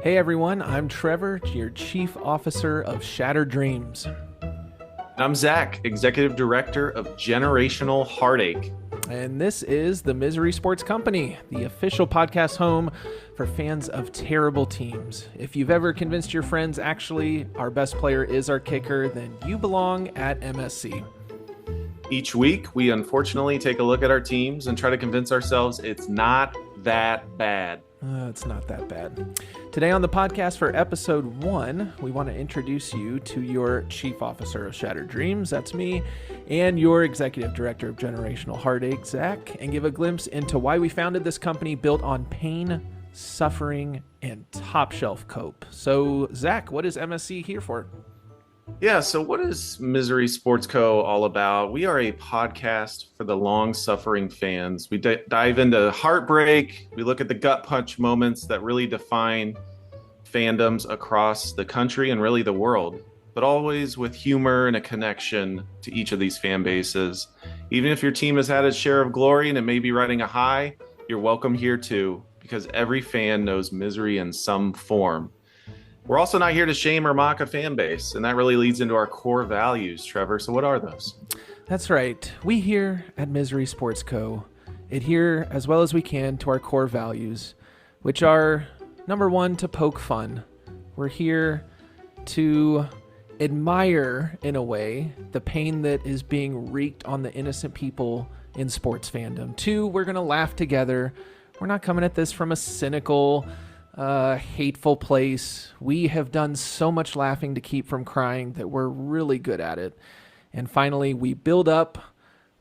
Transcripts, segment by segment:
Hey everyone, I'm Trevor, your Chief Officer of Shattered Dreams. And I'm Zach, Executive Director of Generational Heartache. And this is the Misery Sports Company, the official podcast home for fans of terrible teams. If you've ever convinced your friends actually our best player is our kicker, then you belong at MSC. Each week, we unfortunately take a look at our teams and try to convince ourselves it's not that bad. It's not that bad. Today on the podcast for episode 1, we want to introduce you to your Chief Officer of Shattered Dreams, that's me, and your Executive Director of Generational Heartache, Zach, and give a glimpse into why we founded this company built on pain, suffering, and top-shelf cope. So, Zach, what is MSC here for? Yeah, so what is Misery Sports Co. all about? We are a podcast for the long-suffering fans. We dive into heartbreak. We look at the gut punch moments that really define fandoms across the country and really the world, but always with humor and a connection to each of these fan bases. Even if your team has had its share of glory and it may be riding a high, you're welcome here too, because every fan knows misery in some form. We're also not here to shame or mock a fan base, and that really leads into our core values, Trevor. So what are those? That's right. We here at Misery Sports Co. adhere as well as we can to our core values, which are, number 1, to poke fun. We're here to admire, in a way, the pain that is being wreaked on the innocent people in sports fandom. 2, we're going to laugh together. We're not coming at this from a cynical, hateful place. We have done so much laughing to keep from crying that we're really good at it. And finally, we build up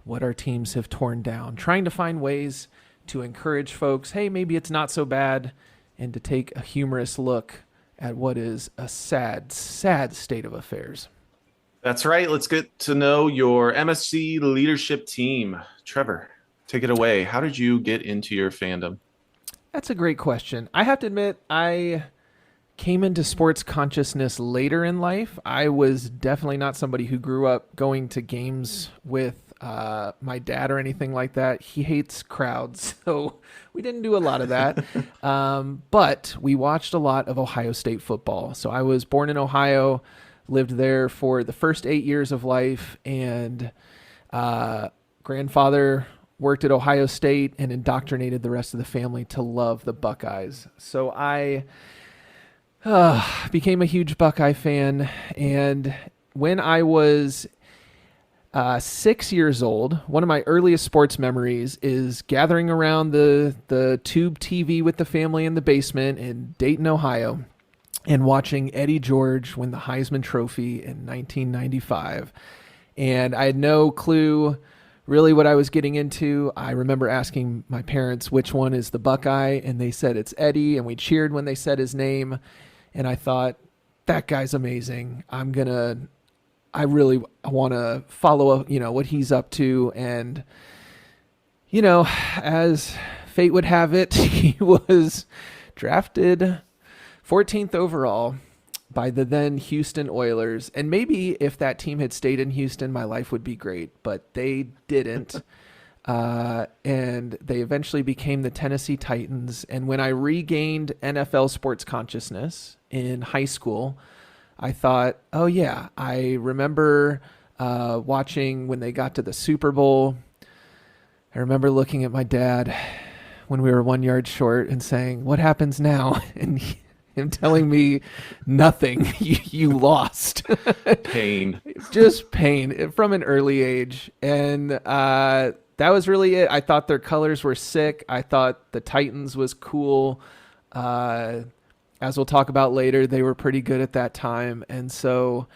what our teams have torn down, trying to find ways to encourage folks, hey, maybe it's not so bad, and to take a humorous look at what is a sad, sad state of affairs. That's right. Let's get to know your MSC leadership team. Trevor, take it away. How did you get into your fandom? That's a great question. I have to admit, I came into sports consciousness later in life. I was definitely not somebody who grew up going to games with my dad or anything like that. He hates crowds, so we didn't do a lot of that. But we watched a lot of Ohio State football. So I was born in Ohio, lived there for the first 8 years of life, and grandfather worked at Ohio State and indoctrinated the rest of the family to love the Buckeyes. So I became a huge Buckeye fan. And when I was 6 years old, one of my earliest sports memories is gathering around the tube TV with the family in the basement in Dayton, Ohio, and watching Eddie George win the Heisman Trophy in 1995. And I had no clue really what I was getting into. I remember asking my parents which one is the Buckeye, and they said it's Eddie, and we cheered when they said his name. And I thought, that guy's amazing. I really want to follow what he's up to. And, as fate would have it, he was drafted 14th overall by the then Houston Oilers. And maybe if that team had stayed in Houston, my life would be great, but they didn't. And they eventually became the Tennessee Titans. And when I regained NFL sports consciousness in high school, I thought, oh yeah, I remember watching when they got to the Super Bowl. I remember looking at my dad when we were 1 yard short and saying, what happens now? And him telling me nothing. You lost. Pain. Just pain from an early age. And that was really it. I thought their colors were sick. I thought the Titans was cool. As we'll talk about later, they were pretty good at that time. And so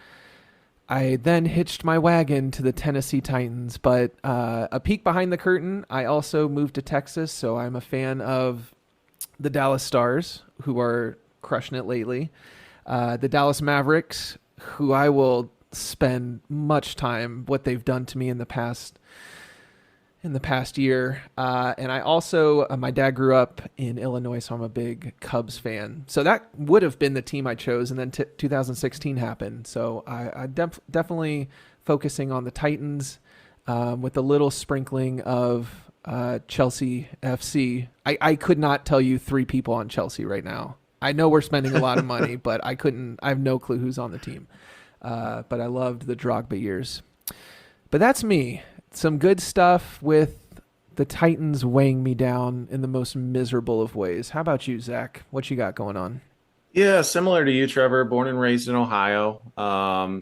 I then hitched my wagon to the Tennessee Titans. But a peek behind the curtain, I also moved to Texas. So I'm a fan of the Dallas Stars, who are crushing it lately. The Dallas Mavericks, who I will spend much time, what they've done to me in the past year. And I also, my dad grew up in Illinois, so I'm a big Cubs fan. So that would have been the team I chose. And then 2016 happened. So I definitely focusing on the Titans with a little sprinkling of Chelsea FC. I could not tell you 3 people on Chelsea right now. I know we're spending a lot of money, but I have no clue who's on the team. But I loved the Drogba years. But that's me. Some good stuff with the Titans weighing me down in the most miserable of ways. How about you, Zach? What you got going on? Yeah, similar to you, Trevor, born and raised in Ohio.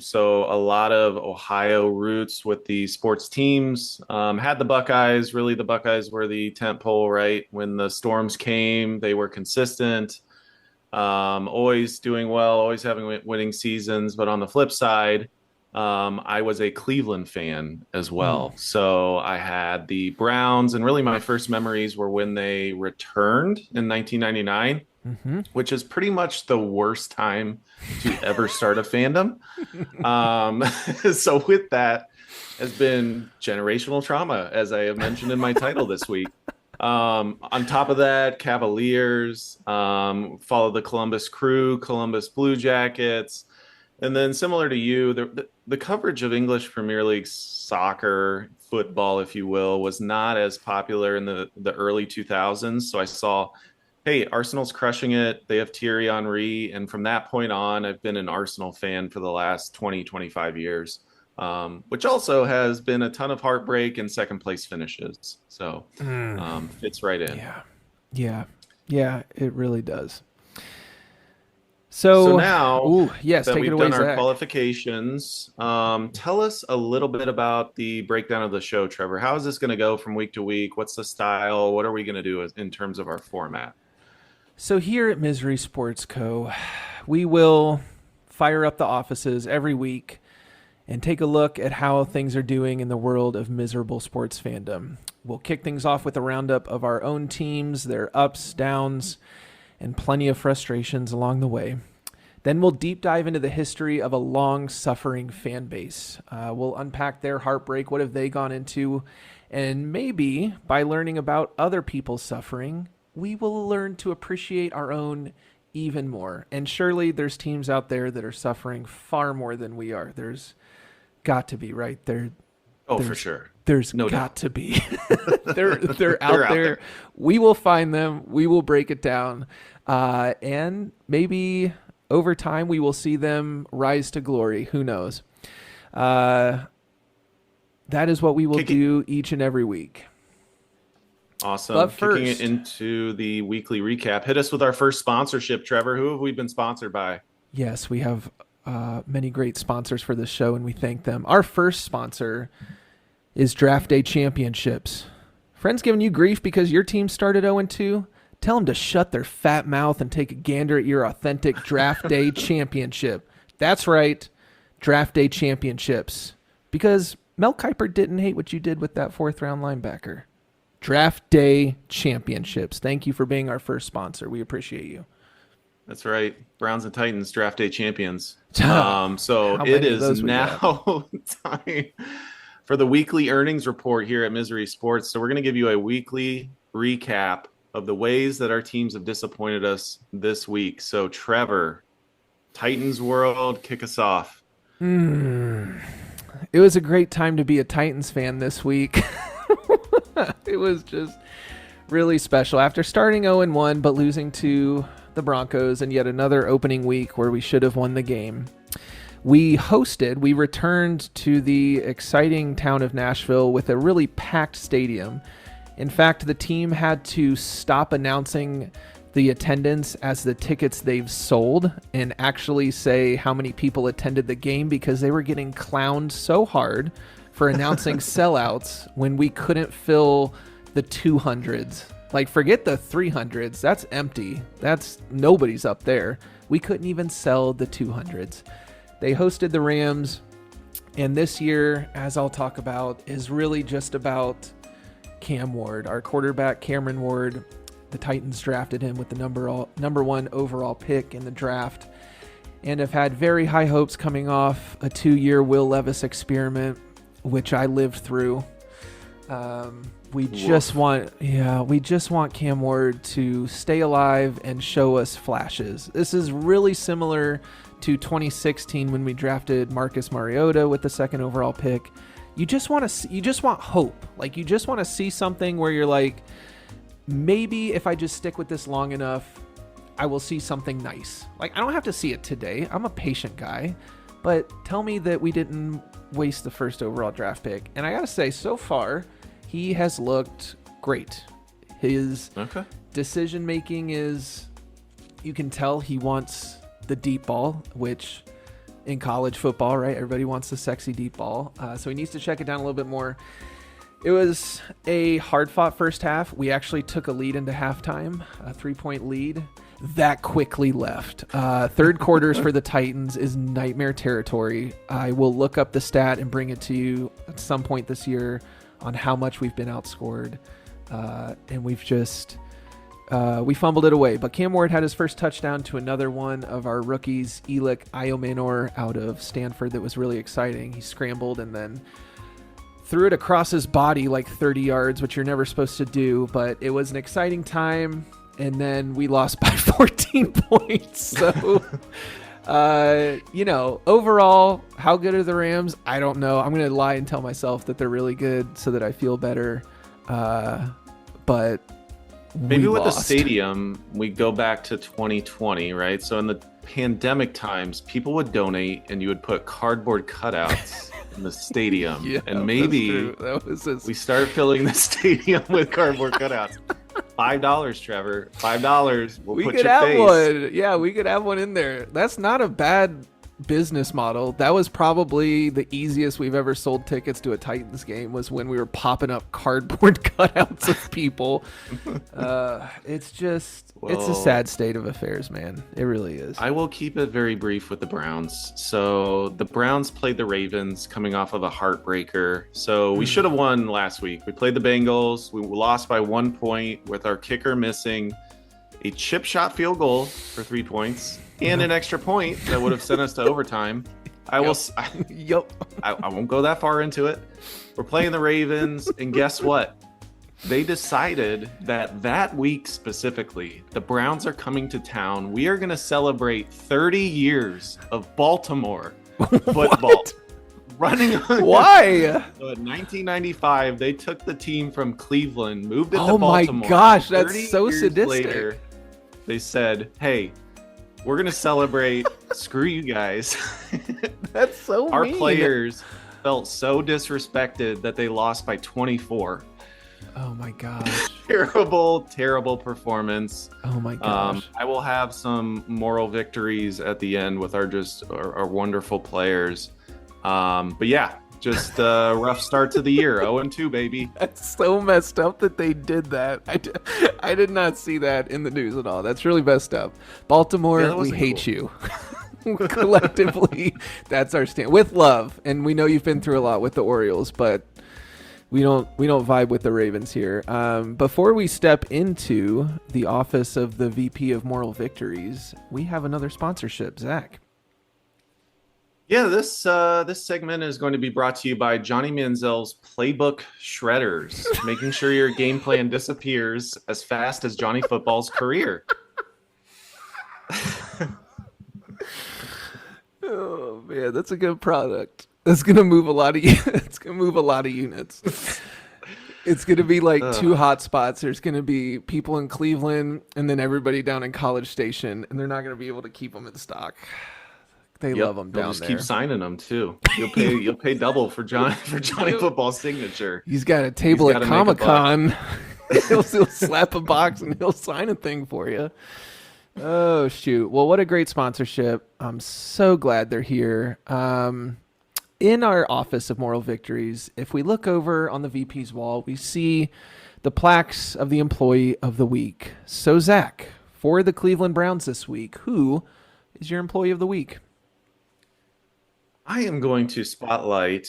So a lot of Ohio roots with the sports teams. Had the Buckeyes. Really, the Buckeyes were the tent pole, right? When the storms came, they were consistent, always doing well, always having winning seasons. But on the flip side, I was a Cleveland fan as well. So I had the Browns, and really my first memories were when they returned in 1999. Which is pretty much the worst time to ever start a fandom. So with that has been generational trauma, as I have mentioned in my title this week. On top of that, Cavaliers, follow the Columbus Crew, Columbus Blue Jackets. And then similar to you, the coverage of English Premier League soccer, football, if you will, was not as popular in the early 2000s. So I saw, hey, Arsenal's crushing it. They have Thierry Henry. And from that point on, I've been an Arsenal fan for the last 20, 25 years, which also has been a ton of heartbreak and second place finishes. So fits right in. Yeah, it really does. So now yes, that take we've it away, done our Zach. qualifications, tell us a little bit about the breakdown of the show, Trevor. How is this going to go from week to week? What's the style? What are we going to do in terms of our format? So here at Misery Sports Co., we will fire up the offices every week and take a look at how things are doing in the world of miserable sports fandom. We'll kick things off with a roundup of our own teams, their ups, downs, and plenty of frustrations along the way. Then we'll deep dive into the history of a long-suffering fan base. We'll unpack their heartbreak, what have they gone into, and maybe by learning about other people's suffering, we will learn to appreciate our own even more. And surely there's teams out there that are suffering far more than we are. There's got to be, right? For sure. There's no got doubt. to be. they're out there. We will find them. We will break it down. And maybe over time we will see them rise to glory. Who knows? That is what we will do each and every week. Awesome. But Kicking first, it into the weekly recap. Hit us with our first sponsorship, Trevor. Who have we been sponsored by? Yes, we have many great sponsors for this show, and we thank them. Our first sponsor is Draft Day Championships. Friends giving you grief because your team started 0-2? Tell them to shut their fat mouth and take a gander at your authentic Draft Day Championship. That's right, Draft Day Championships. Because Mel Kiper didn't hate what you did with that fourth-round linebacker. Draft Day Championships. Thank you for being our first sponsor. We appreciate you. That's right. Browns and Titans Draft Day champions. So How it many of those is we now time for the weekly earnings report here at Misery Sports. So we're going to give you a weekly recap of the ways that our teams have disappointed us this week. So Trevor, Titans world, kick us off. It was a great time to be a Titans fan this week. It was just really special. After starting 0-1 but losing to the Broncos and yet another opening week where we should have won the game, we returned to the exciting town of Nashville with a really packed stadium. In fact, the team had to stop announcing the attendance as the tickets they've sold and actually say how many people attended the game because they were getting clowned so hard for announcing sellouts when we couldn't fill the 200s. Like, forget the 300s. That's empty. Nobody's up there. We couldn't even sell the 200s. They hosted the Rams, and this year, as I'll talk about, is really just about Cam Ward, our quarterback, Cameron Ward. The Titans drafted him with the number one overall pick in the draft and have had very high hopes coming off a 2-year Will Levis experiment, which I lived through. We just want Cam Ward to stay alive and show us flashes. This is really similar to 2016 when we drafted Marcus Mariota with the second overall pick. You just want hope. Like, you just want to see something where you're like, maybe if I just stick with this long enough, I will see something nice. Like, I don't have to see it today. I'm a patient guy. But tell me that we didn't waste the first overall draft pick. And I got to say, so far, he has looked great. His decision making is, you can tell he wants the deep ball, which in college football, right? Everybody wants the sexy deep ball. So he needs to check it down a little bit more. It was a hard-fought first half. We actually took a lead into halftime, a 3-point lead. That quickly left. Third quarters for the Titans is nightmare territory. I will look up the stat and bring it to you at some point this year on how much we've been outscored. And we've just... we fumbled it away. But Cam Ward had his first touchdown to another one of our rookies, Elik Iomanor out of Stanford. That was really exciting. He scrambled and then threw it across his body like 30 yards, which you're never supposed to do. But it was an exciting time. And then we lost by 14 points. So, overall, how good are the Rams? I don't know. I'm going to lie and tell myself that they're really good so that I feel better. But maybe with the stadium, we go back to 2020, right? So in the pandemic times, people would donate and you would put cardboard cutouts in the stadium. Yeah, and maybe we start filling the stadium with cardboard cutouts. $5, Trevor. $5. We could have one. Yeah, we could have one in there. That's not a bad business model. That was probably the easiest we've ever sold tickets to a Titans game, was when we were popping up cardboard cutouts of people. It's just, it's a sad state of affairs, man. It really is. I will keep it very brief with the Browns. So the Browns played the Ravens coming off of a heartbreaker. So we should have won last week. We played the Bengals. We lost by 1 point with our kicker missing a chip shot field goal for 3 points. And an extra point that would have sent us to overtime. I won't go that far into it. We're playing the Ravens, and guess what? They decided that week specifically, the Browns are coming to town. We are going to celebrate 30 years of Baltimore football. Running on. Why? So in 1995, they took the team from Cleveland, moved it to Baltimore. Oh my gosh, that's so sadistic. Later, they said, hey, we're going to celebrate. Screw you guys. That's so Our mean. players felt so disrespected that they lost by 24. Oh my gosh. Terrible performance. Oh my gosh. I will have some moral victories at the end with our wonderful players. But yeah, just a rough start to the year. 0-2, baby. That's so messed up that they did that. I did not see that in the news at all. That's really messed up. Baltimore, we hate you. Collectively, that's our stand. With love. And we know you've been through a lot with the Orioles, but we don't vibe with the Ravens here. Before we step into the office of the VP of Moral Victories, we have another sponsorship. Zach. Yeah, this segment is going to be brought to you by Johnny Manziel's Playbook Shredders, making sure your game plan disappears as fast as Johnny Football's career. Oh man, that's a good product. That's gonna move a lot of. It's gonna move a lot of units. It's gonna be like two hot spots. There's gonna be people in Cleveland, and then everybody down in College Station, and they're not gonna be able to keep them in stock. They love them down just there. Keep signing them too. You'll pay double for Johnny Football's signature. He's got a table at Comic-Con. he'll slap a box and he'll sign a thing for you. Oh shoot! Well, what a great sponsorship. I'm so glad they're here. In our office of Moral Victories, if we look over on the VP's wall, we see the plaques of the Employee of the Week. So Zach, for the Cleveland Browns this week, who is your Employee of the Week? I am going to spotlight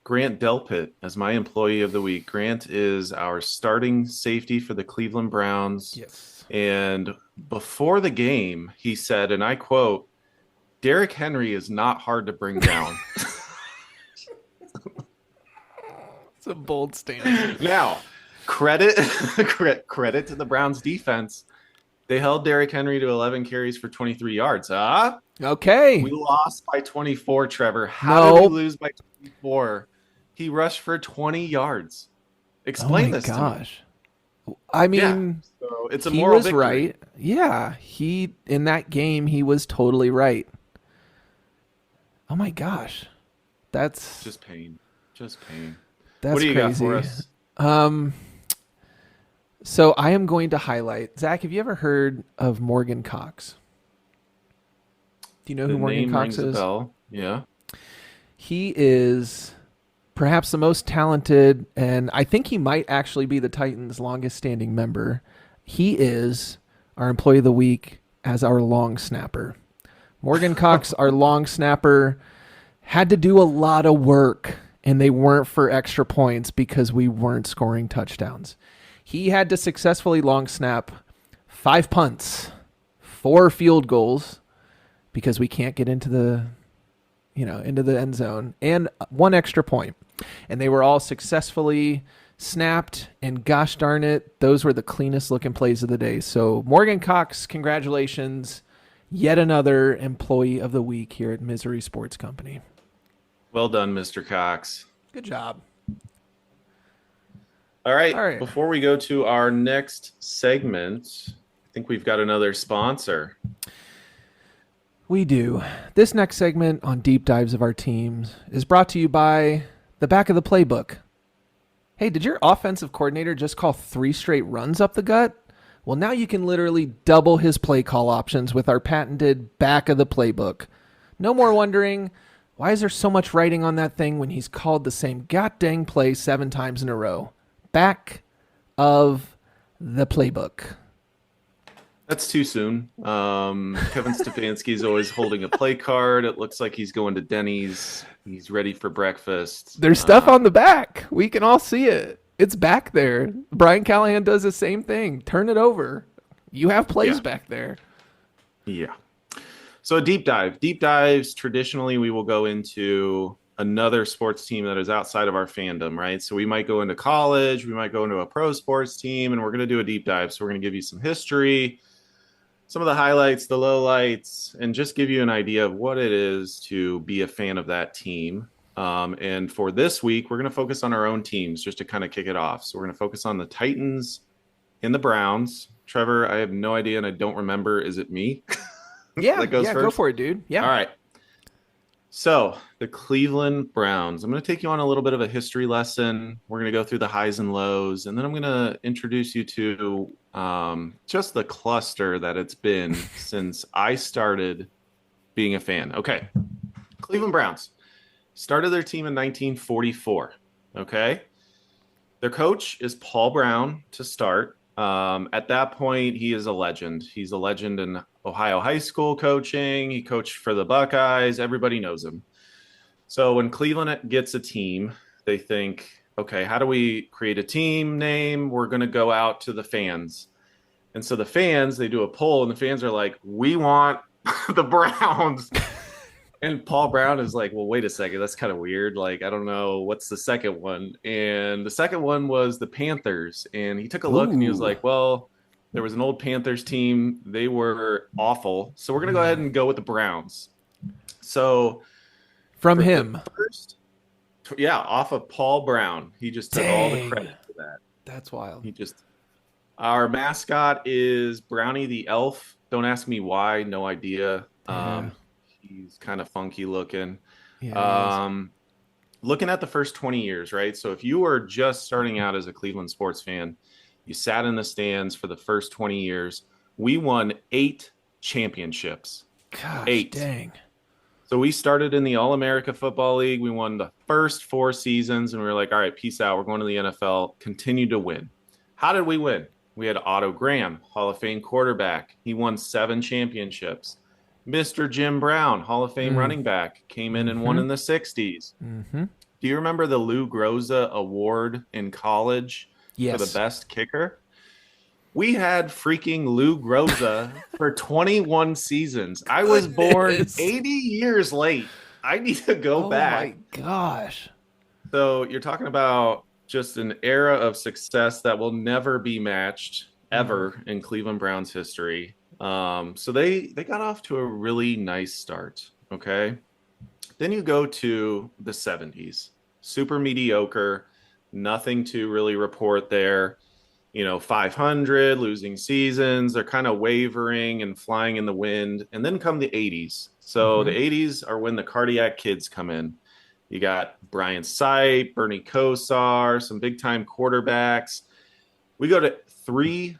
Grant Delpit as my Employee of the Week. Grant is our starting safety for the Cleveland Browns. Yes. And before the game, he said, and I quote, "Derrick Henry is not hard to bring down." It's a bold stance. Now, credit to the Browns defense. They held Derrick Henry to 11 carries for 23 yards. Okay. We lost by 24, Trevor. How did we lose by 24? He rushed for 20 yards. Explain this to me. I mean, So it's a He moral was victory. right. Yeah, he in that game he was totally right. Oh my gosh. That's Just pain. Just pain. What that's do you got for crazy. us? Um so I am going to highlight Zach, have you ever heard of Morgan Cox? Do you know The who Morgan name Cox rings a is? bell. Yeah. He is perhaps the most talented, and I think he might actually be the Titans' longest standing member. He is our employee of the week as our long snapper. Morgan Cox, our long snapper, had to do a lot of work, and they weren't for extra points because we weren't scoring touchdowns. He had to successfully long snap 5 punts, 4 field goals because we can't get into the end zone, and 1 extra point. And they were all successfully snapped, and gosh darn it, those were the cleanest looking plays of the day. So Morgan Cox, congratulations. Yet another employee of the week here at Misery Sports Company. Well done, Mr. Cox. Good job. All right. All right. Before we go to our next segment, I think we've got another sponsor. We do. This next segment on deep dives of our teams is brought to you by the back of the playbook. Hey, did your offensive coordinator just call 3 straight runs up the gut? Well, now you can literally double his play call options with our patented back of the playbook. No more wondering, why is there so much writing on that thing when he's called the same goddamn play 7 times in a row? Back of the playbook. That's too soon. Kevin Stefanski's always holding a play card. It looks like he's going to Denny's. He's ready for breakfast. There's stuff on the back. We can all see it. It's back there. Brian Callahan does the same thing. Turn it over. You have plays back there. Yeah. So a deep dive. Deep dives, traditionally, we will go into another sports team that is outside of our fandom, right? So we might go into college, we might go into a pro sports team, and we're going to do a deep dive. So we're going to give you some history, some of the highlights, the lowlights, and just give you an idea of what it is to be a fan of that team. And for this week, we're going to focus on our own teams just to kind of kick it off. So we're going to focus on the Titans and the Browns. Trevor, I have no idea and I don't remember. Is it me? Yeah, that goes first? Go for it, dude. Yeah. All right. So the Cleveland Browns. I'm going to take you on a little bit of a history lesson. We're going to go through the highs and lows, and then I'm going to introduce you to just the cluster that it's been since I started being a fan. Okay. Cleveland Browns started their team in 1944. Okay. Their coach is Paul Brown to start. At that point, he is a legend. He's a legend in Ohio high school coaching. He coached for the Buckeyes. Everybody knows him. So when Cleveland gets a team, they think, okay, how do we create a team name? We're going to go out to the fans. And so the fans, they do a poll, and the fans are like, we want the Browns. And Paul Brown is like, well, wait a second. That's kind of weird. Like, I don't know. What's the second one? And the second one was the Panthers. And he took a look and he was like, well, there was an old Panthers team. They were awful. So we're going to go ahead and go with the Browns. So from him. First, off of Paul Brown. He just took all the credit for that. That's wild. Our mascot is Brownie the Elf. Don't ask me why. No idea. Yeah. He's kind of funky looking. Yeah, Looking at the first 20 years, right? So if you were just starting out as a Cleveland sports fan, you sat in the stands for the first 20 years. We won 8 championships. Gosh, 8. Dang. So we started in the All-America Football League. We won the first 4 seasons, and we were like, all right, peace out. We're going to the NFL. Continue to win. How did we win? We had Otto Graham, Hall of Fame quarterback. He won 7 championships. Mr. Jim Brown, Hall of Fame running back, came in and won in the 60s. Mm-hmm. Do you remember the Lou Groza Award in college Yes. for the best kicker? We had freaking Lou Groza for 21 seasons. I was born 80 years late. I need to go back. Oh my gosh. So you're talking about just an era of success that will never be matched ever in Cleveland Browns history. So they got off to a really nice start. Okay. Then you go to the 70s, super mediocre, nothing to really report there. 500, losing seasons. They're kind of wavering and flying in the wind. And then come the 80s. So the Mm-hmm. 80s are when the cardiac kids come in. You got Brian Sipe, Bernie Kosar, some big time quarterbacks. We go to three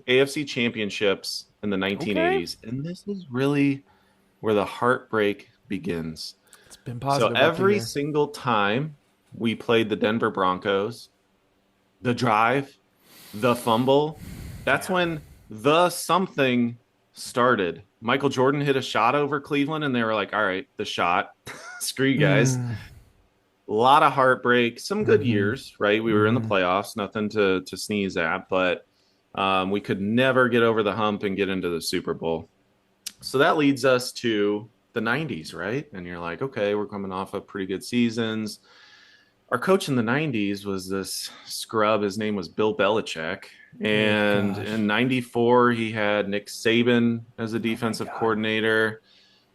AFC championships in the Okay. 1980s. And this is really where the heartbreak begins. It's been So positive up to every here. single time we played the Denver Broncos, the drive, the fumble, that's Yeah. when the something started. Michael Jordan hit a shot over Cleveland, and they were like, all right, the shot. Screw you guys. Mm. A lot of heartbreak, some good Mm-hmm. years, right? We were in the Mm-hmm. playoffs, nothing to sneeze at, but we could never get over the hump and get into the Super Bowl. So that leads us to the 90s, right? And you're like, okay, we're coming off of pretty good seasons. Our coach in the 90s was this scrub. His name was Bill Belichick. Good And gosh. in 94, he had Nick Saban as a Oh my defensive God. coordinator.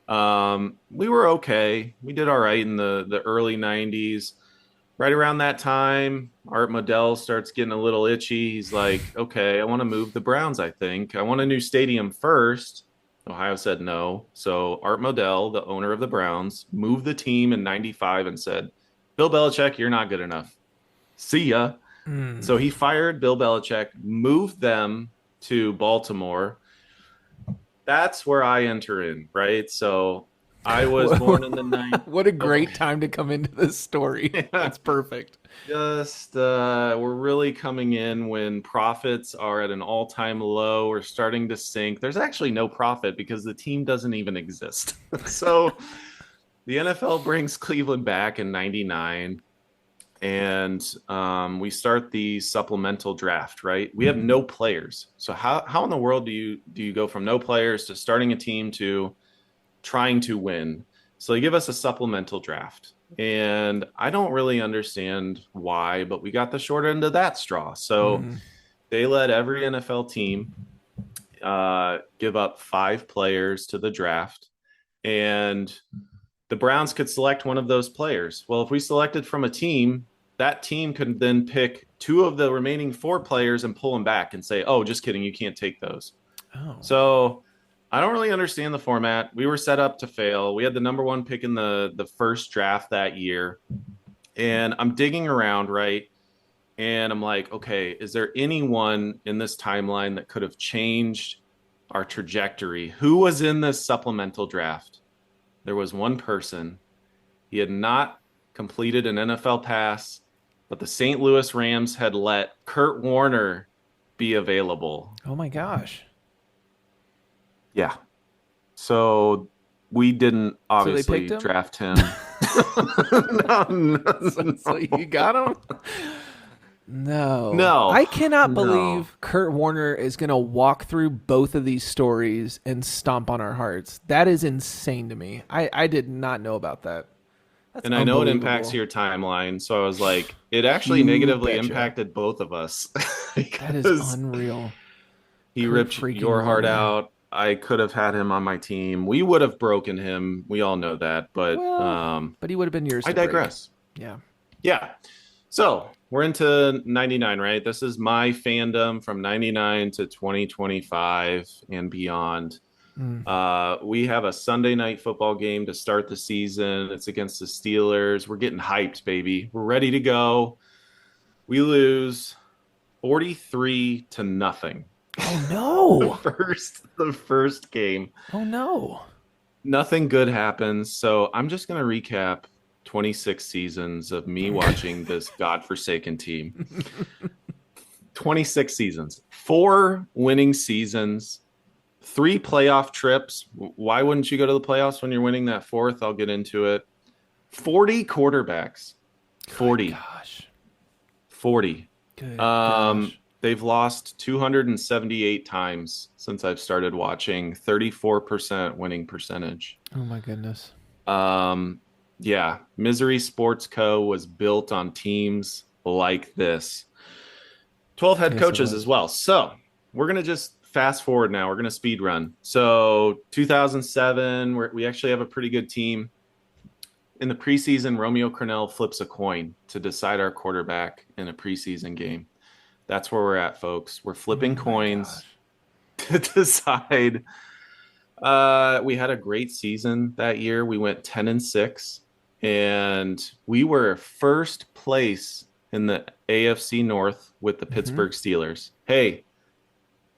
We were okay. We did all right in the early 90s. Right around that time, Art Modell starts getting a little itchy. He's like, okay, I want to move the Browns, I think. I want a new stadium first. Ohio said no. So Art Modell, the owner of the Browns, moved the team in 95 and said, Bill Belichick, you're not good enough. See ya. Mm. So he fired Bill Belichick, moved them to Baltimore. That's where I enter in, right? So I was born in the ninth. What a Oh, great time to come into this story. yeah. That's perfect. Just we're really coming in when profits are at an all-time low. We're starting to sink. There's actually no profit because the team doesn't even exist. So the NFL brings Cleveland back in 99, and we start the supplemental draft, right? We have no players. So how in the world do you go from no players to starting a team to trying to win? So they give us a supplemental draft. And I don't really understand why, but we got the short end of that straw. So Mm. they let every NFL team give up 5 players to the draft, and the Browns could select one of those players. Well, if we selected from a team, that team could then pick 2 of the remaining 4 players and pull them back and say, oh, just kidding, you can't take those. Oh. So I don't really understand the format. We were set up to fail. We had the number 1 pick in the first draft that year. And I'm digging around, right? And I'm like, okay, is there anyone in this timeline that could have changed our trajectory? Who was in this supplemental draft? There was one person. He had not completed an NFL pass, but the St. Louis Rams had let Kurt Warner be available. Oh my gosh. Yeah. So we didn't So they picked obviously him? draft him. No, So, so you got him? No. no, I cannot no. believe Kurt Warner is going to walk through both of these stories and stomp on our hearts. That is insane to me. I did not know about that. That's And I know it impacts unbelievable. your timeline. So I was like, it actually You negatively betcha. impacted both of us That is because unreal. he Kurt ripped freaking your heart Warner. out. I could have had him on my team. We would have broken him. We all know that. But Well, but he would have been yours I to break. digress. Yeah. Yeah. So we're into 99, right? This is my fandom from 99 to 2025 and beyond. Mm. We have a Sunday night football game to start the season. It's against the Steelers. We're getting hyped, baby. We're ready to go. We lose 43 to nothing. Oh the no. first the first game. Oh no. Nothing good happens. So I'm just gonna recap 26 seasons of me watching this godforsaken team. 26 seasons, 4 winning seasons, 3 playoff trips. Why wouldn't you go to the playoffs when you're winning that fourth? I'll get into it. 40 quarterbacks. Good 40. gosh. 40. Good gosh. They've lost 278 times since I've started watching, 34% winning percentage. Oh my goodness. Um, yeah, Misery Sports Co. was built on teams like this. 12 head Yes, it coaches as was. well. So we're going to just fast forward now. We're going to speed run. So 2007, we actually have a pretty good team. in the preseason, Romeo Crennel flips a coin to decide our quarterback in a preseason game. That's where we're at, folks. We're flipping coins to decide. We had a great season that year. We went 10-6, and we were first place in the AFC North with the Pittsburgh Steelers. Hey,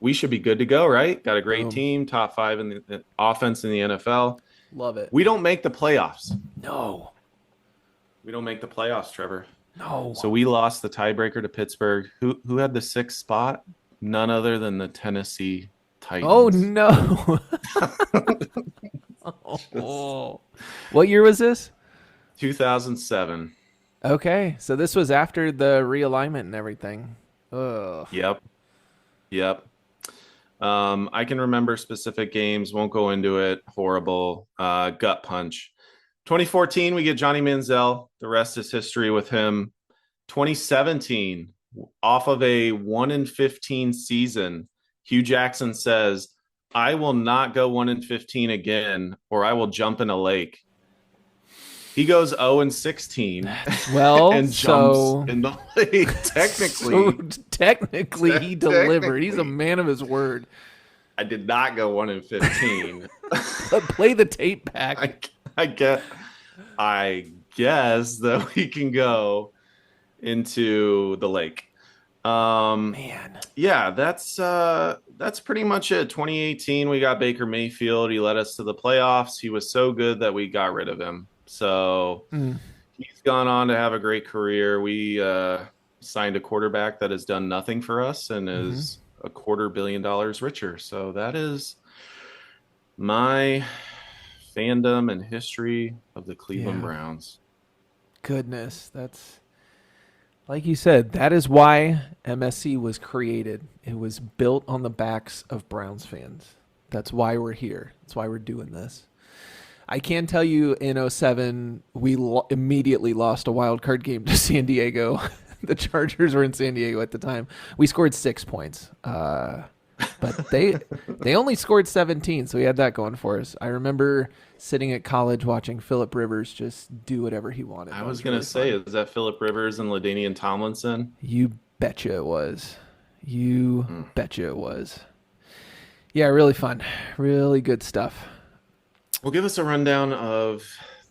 we should be good to go, right? Got a great team, top 5 in the offense in the NFL. Love it. We don't make the playoffs. No. We don't make the playoffs, Trevor. No. So we lost the tiebreaker to Pittsburgh. Who had the 6th spot? None other than the Tennessee Titans. Oh, no. Oh. What year was this? 2007. Okay. So this was after the realignment and everything. Ugh. Yep. I can remember specific games. Won't go into it. Horrible. Gut punch. 2014, we get Johnny Manziel. The rest is history with him. 2017, off of a 1-15 season, Hugh Jackson says, I will not go 1-15 again, or I will jump in a lake. He goes 0-16. Well, and jumps in the lake. Technically, he delivered. He's a man of his word. I did not go 1-15. Play the tape back. I guess that we can go into the lake. Man. Yeah, that's pretty much it. 2018, we got Baker Mayfield. He led us to the playoffs. He was so good that we got rid of him. So he's gone on to have a great career. We signed a quarterback that has done nothing for us and is $250 million richer. So that is my fandom and history of the Cleveland Browns. Goodness, that's like you said, that is why MSC was created. It was built on the backs of Browns fans. That's why we're here. That's why we're doing this. I can tell you in 2007, we immediately lost a wild card game to San Diego. The Chargers were in San Diego at the time. We scored 6 points. But they only scored 17, so we had that going for us. I remember sitting at college watching Phillip Rivers just do whatever he wanted. I was going to say, is that Phillip Rivers and LaDainian Tomlinson? You betcha it was. You betcha it was. Yeah, really fun. Really good stuff. Well, give us a rundown of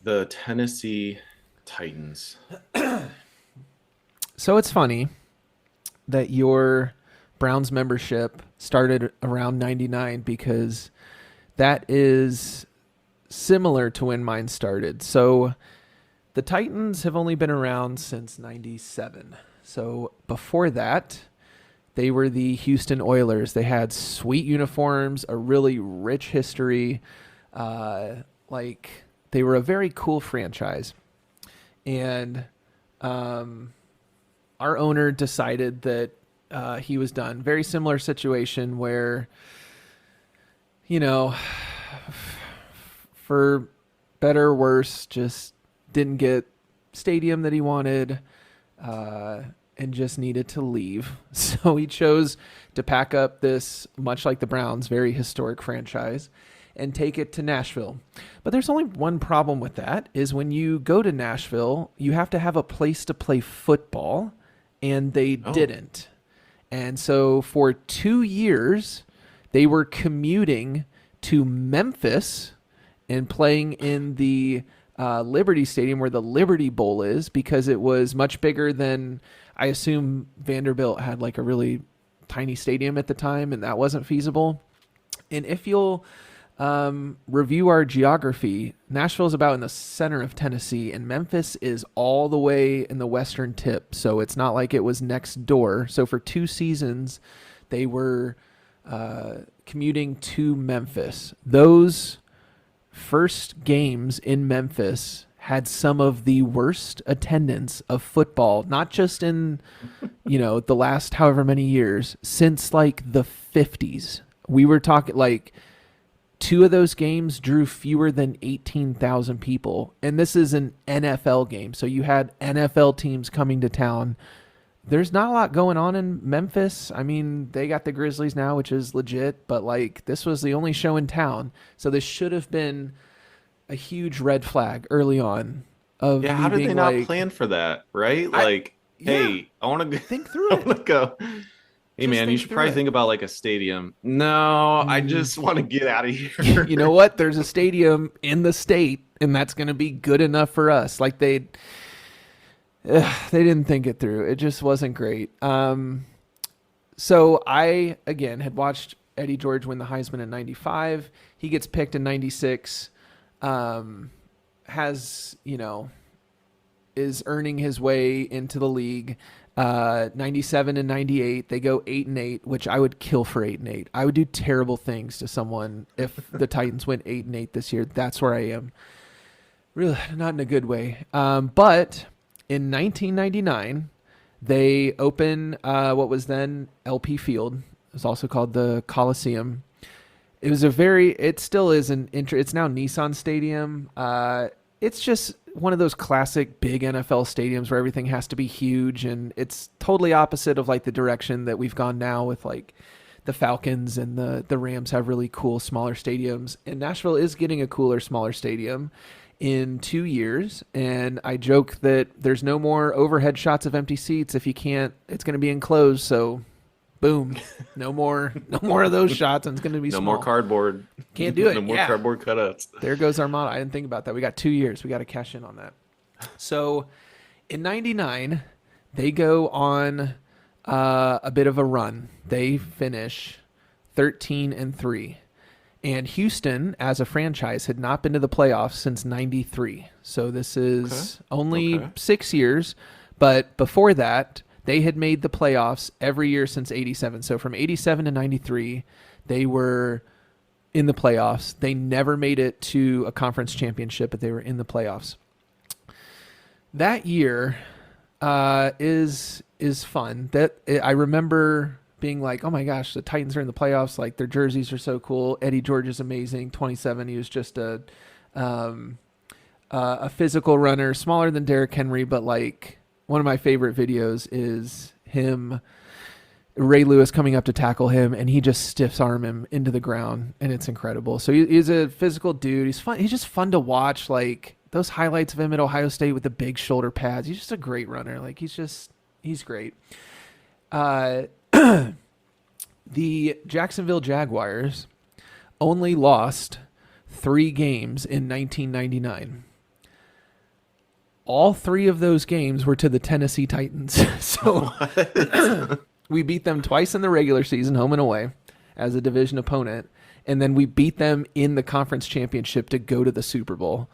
the Tennessee Titans. So it's funny that your Browns membership started around 99 because that is similar to when mine started. So the Titans have only been around since 97. So before that, they were the Houston Oilers. They had sweet uniforms, a really rich history. They were a very cool franchise. And our owner decided that he was done. Very similar situation where, for better or worse, just didn't get stadium that he wanted and just needed to leave. So he chose to pack up this, much like the Browns, very historic franchise and take it to Nashville. But there's only one problem with that, is when you go to Nashville, you have to have a place to play football, and they didn't. And so for 2 years, they were commuting to Memphis and playing in the Liberty Stadium where the Liberty Bowl is, because it was much bigger than, I assume Vanderbilt had like a really tiny stadium at the time, and that wasn't feasible. And if you'll review our geography, Nashville is about in the center of Tennessee, and Memphis is all the way in the western tip. So it's not like it was next door. So for 2 seasons, they were commuting to Memphis. Those first games in Memphis had some of the worst attendance of football, not just in, the last however many years, since like the 50s. We were talking like 2 of those games drew fewer than 18,000 people. And this is an NFL game. So you had NFL teams coming to town. There's not a lot going on in Memphis. I mean, they got the Grizzlies now, which is legit, but like this was the only show in town. So this should have been a huge red flag early on. of Yeah, me how did they being not like, plan for that, right? I Like, yeah, hey, I want to go. think I through it. want to go. Hey, Just man, you think should through probably it. think about like a stadium. No, I Mm. just want to get out of You know here. what? There's a stadium in the state, and that's going to be good enough for us. Like they didn't think it through. It just wasn't great. So I again had watched Eddie George win the Heisman in '95. He gets picked in '96. Has is earning his way into the league. 97 and 98, they go 8-8, which I would kill for 8-8. I would do terrible things to someone if the Titans went 8-8 this year. That's where I am. Really, not in a good way. But in 1999, they open what was then LP Field. It was also called the Coliseum. It still is it's now Nissan Stadium. It's just one of those classic big NFL stadiums where everything has to be huge, and it's totally opposite of like the direction that we've gone now with like the Falcons and the Rams have really cool smaller stadiums. And Nashville is getting a cooler, smaller stadium in 2 years. And I joke that there's no more overhead shots of empty seats. If you can't, it's going to be enclosed. So boom, no more of those shots, and it's going to be No small. more cardboard. Can't do it. No more Yeah. cardboard cutouts. There goes our model. I didn't think about that. We got 2 years. We got to cash in on that. So in 99, they go on a bit of a run. They finish 13-3. And Houston, as a franchise, had not been to the playoffs since 93. So this is only 6 years. But before that, they had made the playoffs every year since 87. So from 87 to 93, they were in the playoffs. They never made it to a conference championship, but they were in the playoffs. That year is fun. I remember being like, oh my gosh, the Titans are in the playoffs. Like their jerseys are so cool. Eddie George is amazing. 27. He was just a physical runner, smaller than Derrick Henry, but like one of my favorite videos is Ray Lewis coming up to tackle him, and he just stiffs arm him into the ground, and it's incredible. So he's a physical dude. He's fun. He's just fun to watch. Like those highlights of him at Ohio State with the big shoulder pads. He's just a great runner. Like he's great. The Jacksonville Jaguars only lost 3 games in 1999. All 3 of those games were to the Tennessee Titans. So we beat them twice in the regular season, home and away, as a division opponent. And then we beat them in the conference championship to go to the Super Bowl.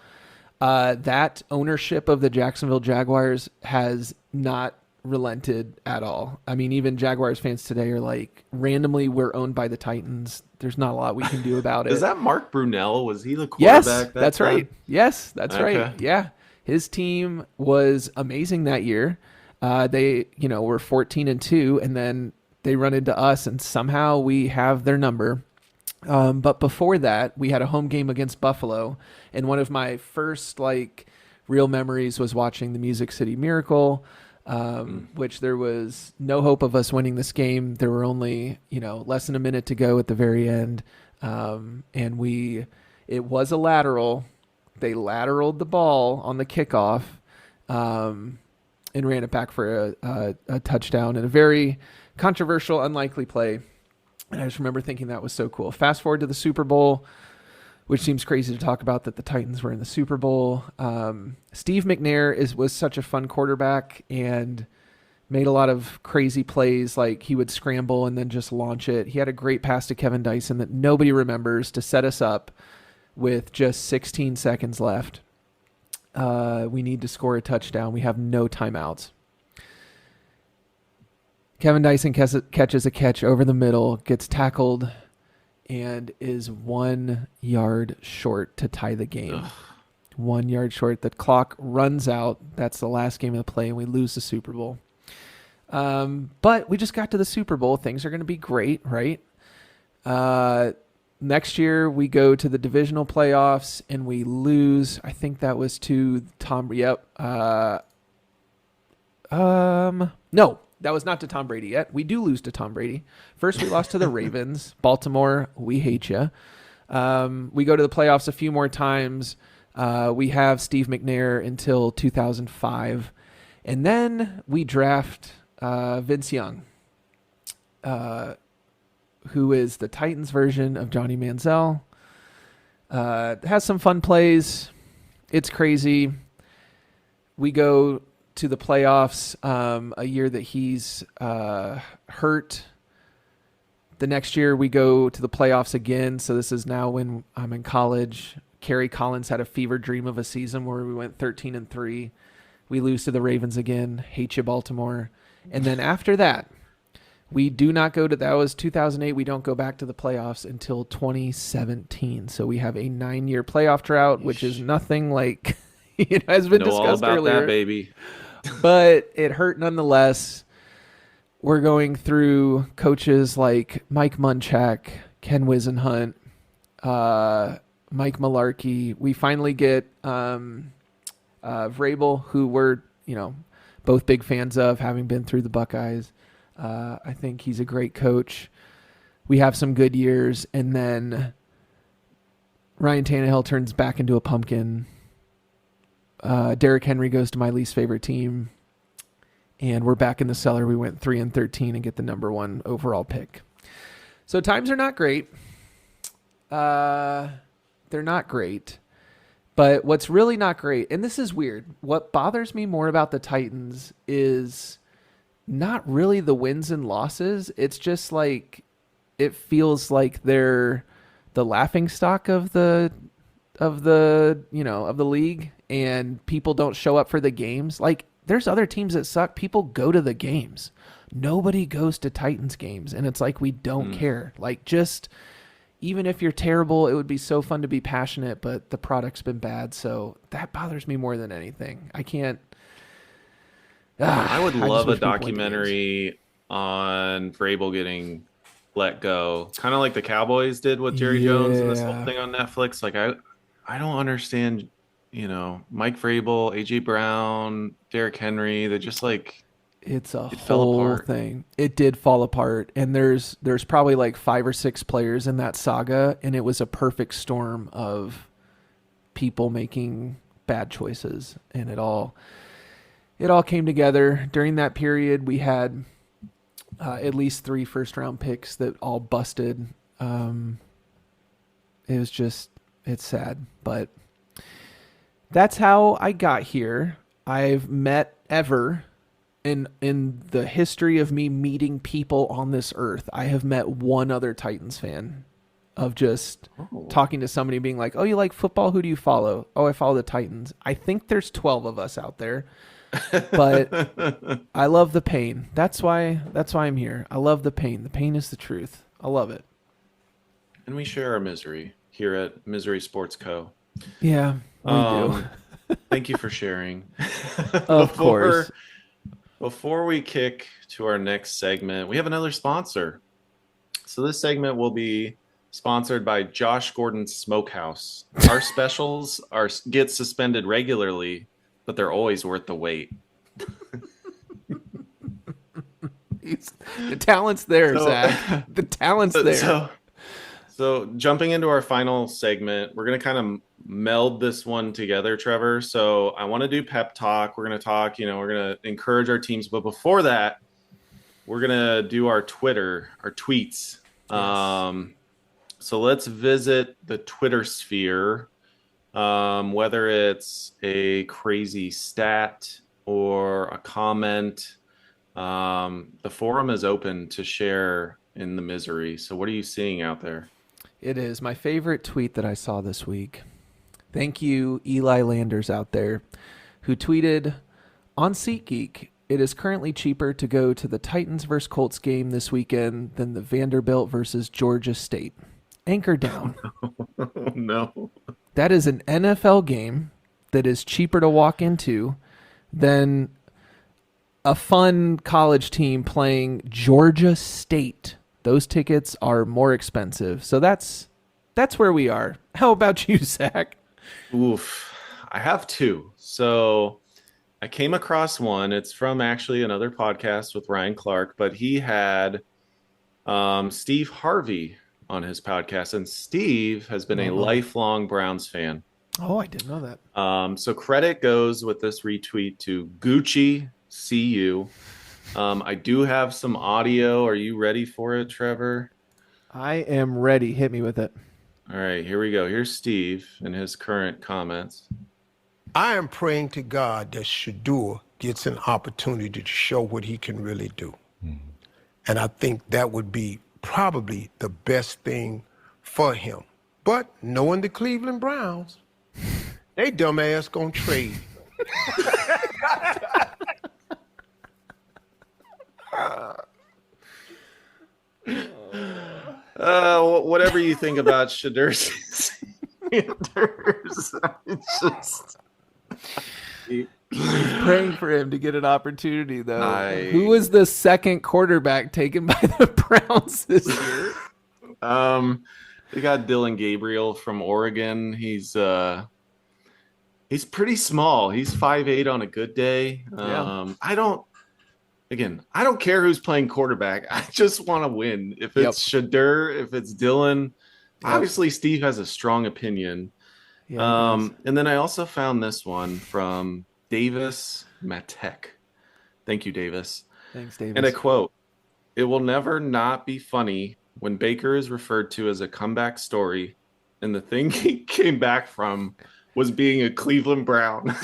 That ownership of the Jacksonville Jaguars has not relented at all. I mean, even Jaguars fans today are like, randomly, we're owned by the Titans. There's not a lot we can do about it. Is that Mark Brunell? Was he the Yes, quarterback? that's time? right. Yes, that's Okay. right. Yeah. His team was amazing that year. They, were 14-2, and then they run into us, and somehow we have their number. But before that, we had a home game against Buffalo, and one of my first real memories was watching the Music City Miracle, which there was no hope of us winning this game. There were only less than a minute to go at the very end, and it was a lateral. They lateraled the ball on the kickoff, and ran it back for a touchdown in a very controversial, unlikely play. And I just remember thinking that was so cool. Fast forward to the Super Bowl, which seems crazy to talk about that the Titans were in the Super Bowl. Steve McNair was such a fun quarterback and made a lot of crazy plays. Like he would scramble and then just launch it. He had a great pass to Kevin Dyson that nobody remembers to set us up with just 16 seconds left. We need to score a touchdown. We have no timeouts. Kevin Dyson catches a catch over the middle, gets tackled, and is 1 yard short to tie the game. Ugh. 1 yard short. The clock runs out. That's the last game of the play, and we lose the Super Bowl. But we just got to the Super Bowl. Things are going to be great, right? Next year, we go to the divisional playoffs, and we lose. I think that was to Tom. Yep. No. That was not to Tom Brady yet. We do lose to Tom Brady. First, we lost to the Ravens. Baltimore, we hate you. We go to the playoffs a few more times. We have Steve McNair until 2005. And then we draft Vince Young, who is the Titans version of Johnny Manziel. Has some fun plays. It's crazy. We go to the playoffs a year that he's hurt. The next year we go to the playoffs again. So this is now when I'm in college. Kerry Collins had a fever dream of a season where we went 13-3. We lose to the Ravens again. Hate you, Baltimore. And then after that, we do not go to, that was 2008. We don't go back to the playoffs until 2017. So we have a 9-year playoff drought, which is nothing like it has been discussed all about earlier. That, baby. But it hurt nonetheless. We're going through coaches like Mike Munchak, Ken Wisenhunt, Mike Mularkey. We finally get Vrabel, who we're both big fans of, having been through the Buckeyes. I think he's a great coach. We have some good years, and then Ryan Tannehill turns back into a pumpkin. Derrick Henry goes to my least favorite team, and we're back in the cellar. We went 3-13 and get the number 1 overall pick. So times are not great. They're not great. But what's really not great, and this is weird, what bothers me more about the Titans is not really the wins and losses. It's just like it feels like they're the laughingstock of the league, and people don't show up for the games. Like, there's other teams that suck. People go to the games. Nobody goes to Titans games, and it's like we don't care. Like, just even if you're terrible, it would be so fun to be passionate, but the product's been bad. So that bothers me more than anything. I can't. I would love a documentary on Vrabel getting let go, kind of like the Cowboys did with Jerry Jones and this whole thing on Netflix. Like, I don't understand, Mike Vrabel, AJ Brown, Derrick Henry. They're just like, it's a whole thing. It did fall apart, and there's probably like 5 or 6 players in that saga, and it was a perfect storm of people making bad choices, and it all came together. During that period, we had at least 3 first-round picks that all busted. It's sad, but that's how I got here. I've met ever in the history of me meeting people on this earth, I have met one other Titans fan of just talking to somebody being like, oh, you like football? Who do you follow? Oh, I follow the Titans. I think there's 12 of us out there, but I love the pain. That's why I'm here. I love the pain. The pain is the truth. I love it. And we share our misery here at Misery Sports Co. Yeah, we do. Thank you for sharing. Of course. Before we kick to our next segment, we have another sponsor. So this segment will be sponsored by Josh Gordon's Smokehouse. Our specials get suspended regularly, but they're always worth the wait. The talent's there, Zach. The talent's there. So jumping into our final segment, we're going to kind of meld this one together, Trevor. So I want to do pep talk. We're going to talk, we're going to encourage our teams. But before that, we're going to do our tweets. Yes. So let's visit the Twitter sphere, whether it's a crazy stat or a comment. The forum is open to share in the misery. So what are you seeing out there? It is my favorite tweet that I saw this week. Thank you, Eli Landers out there, who tweeted, on SeatGeek, it is currently cheaper to go to the Titans versus Colts game this weekend than the Vanderbilt versus Georgia State. Anchor down. Oh, no. That is an NFL game that is cheaper to walk into than a fun college team playing Georgia State. Those tickets are more expensive. So that's where we are. How about you, Zach? Oof. I have 2. So I came across one. It's from actually another podcast with Ryan Clark, but he had Steve Harvey on his podcast. And Steve has been a lifelong Browns fan. Oh, I didn't know that. So credit goes with this retweet to Gucci CU. I do have some audio. Are you ready for it, Trevor? I am ready. Hit me with it. All right, here we go. Here's Steve and his current comments. I am praying to God that Shadur gets an opportunity to show what he can really do. And I think that would be probably the best thing for him. But knowing the Cleveland Browns, they dumbass gonna trade. Whatever you think about Shadur Sanders, it's just Praying for him to get an opportunity, though. I- Who was the second quarterback taken by the Browns this year? they got Dylan Gabriel from Oregon. He's pretty small. He's 5'8" on a good day. Yeah. I don't care who's playing quarterback. I just want to win. If it's Shadur, if it's Dylan, obviously Steve has a strong opinion. Yeah, And then I also found this one from Davis Matek. Thank you, Davis. thanks, Davis. And a quote: "It will never not be funny when Baker is referred to as a comeback story, and the thing he came back from was being a Cleveland Brown."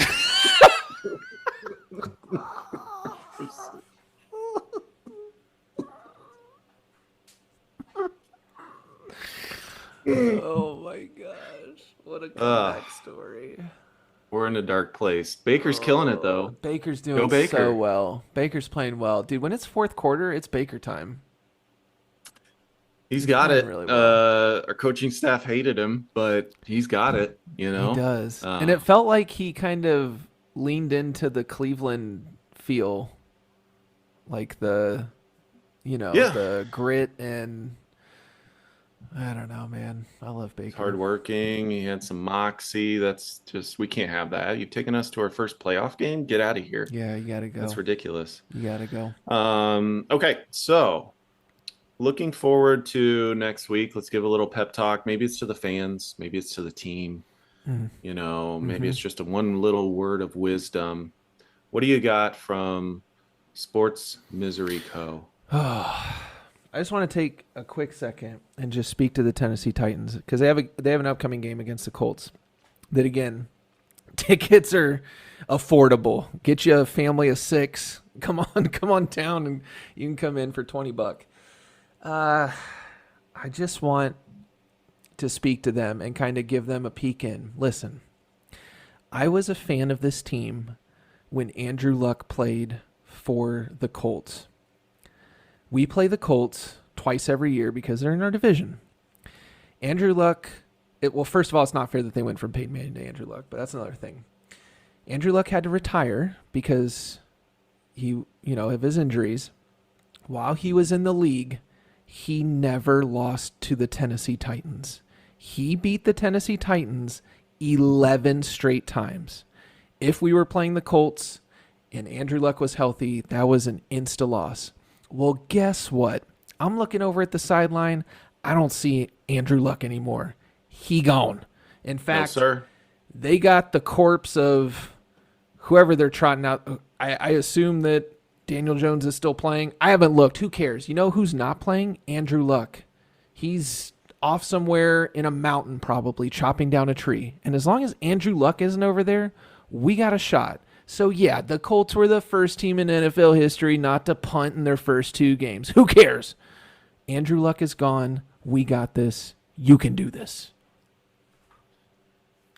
Oh my gosh, what a comeback story! We're in a dark place. Baker's killing it though. Baker's Go doing Baker. so well. Baker's playing well, dude. When it's fourth quarter, it's Baker time. He's got it. playing really well. Our coaching staff hated him, but he's got it. You know, He does, and it felt like he kind of leaned into the Cleveland feel, like the the grit and. I don't know, man. I love Baker. hardworking. He had some moxie. That's just we can't have that. You've taken us to our first playoff game. Get out of here. Yeah, you gotta go. That's ridiculous. You gotta go. Okay, so looking forward to next week. Let's give a little pep talk. Maybe it's to the fans. Maybe it's to the team. You know, maybe it's just one little word of wisdom. What do you got from Sports Misery Co? I just want to take a quick second and just speak to the Tennessee Titans because they have an upcoming game against the Colts. That again, tickets are affordable. Get you a family of 6. Come on down, and you can come in for $20. I just want to speak to them and kind of give them a peek in. Listen, I was a fan of this team when Andrew Luck played for the Colts. We play the Colts twice every year because they're in our division. Andrew Luck, first of all, it's not fair that they went from Peyton Manning to Andrew Luck, but that's another thing. Andrew Luck had to retire because of his injuries. While he was in the league, he never lost to the Tennessee Titans. He beat the Tennessee Titans 11 straight times. If we were playing the Colts and Andrew Luck was healthy, that was an insta-loss. Well, guess what? I'm looking over at the sideline. I don't see Andrew Luck anymore. He gone. In fact, No, sir. they got the corpse of whoever they're trotting out. I assume that Daniel Jones is still playing. I haven't looked. Who cares? You know who's not playing? Andrew Luck. He's off somewhere in a mountain probably chopping down a tree. And as long as Andrew Luck isn't over there, we got a shot. So, yeah, the Colts were the first team in NFL history not to punt in their first 2 games. Who cares? Andrew Luck is gone. We got this. You can do this.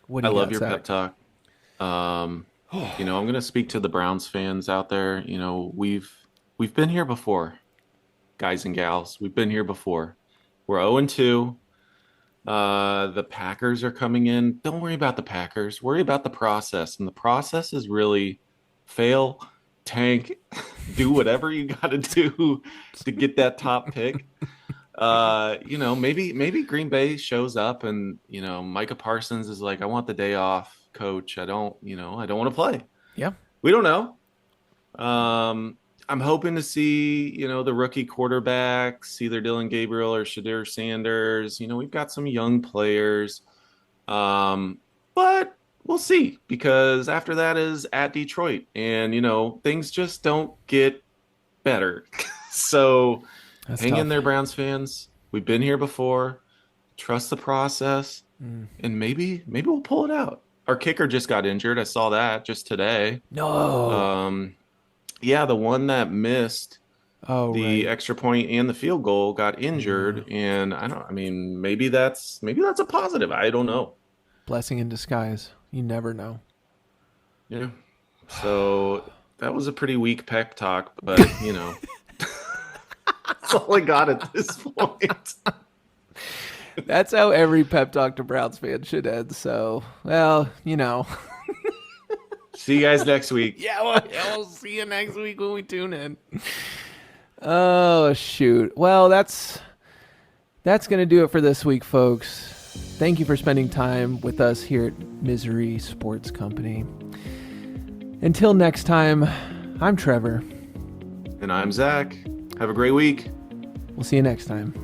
What do I you love got, your Zach? pep talk. I'm going to speak to the Browns fans out there. You know, we've been here before, guys and gals. We've been here before. We're 0-2. The Packers are coming in. Don't worry about the Packers. Worry about the process. And the process is really fail, tank, do whatever you got to do to get that top pick. Maybe Green Bay shows up and, Micah Parsons is like, I want the day off, coach. I don't want to play. Yeah. We don't know. I'm hoping to see, the rookie quarterbacks, either Dylan Gabriel or Shadur Sanders. We've got some young players. But we'll see, because after that is at Detroit, and things just don't get better. So That's hang in tough. there, Browns fans. We've been here before. Trust the process, and maybe we'll pull it out. Our kicker just got injured. I saw that just today. No. Yeah, the one that missed Oh, the right. extra point and the field goal got injured, and I mean, maybe that's a positive. I don't know. Blessing in disguise. You never know. Yeah. So that was a pretty weak pep talk, but that's all I got at this point. That's how every pep talk to Browns fans should end. So, well, See you guys next week. Yeah, we'll see you next week when we tune in. Oh, shoot. Well, that's going to do it for this week, folks. Thank you for spending time with us here at Misery Sports Company. Until next time, I'm Trevor. And I'm Zach. Have a great week. We'll see you next time.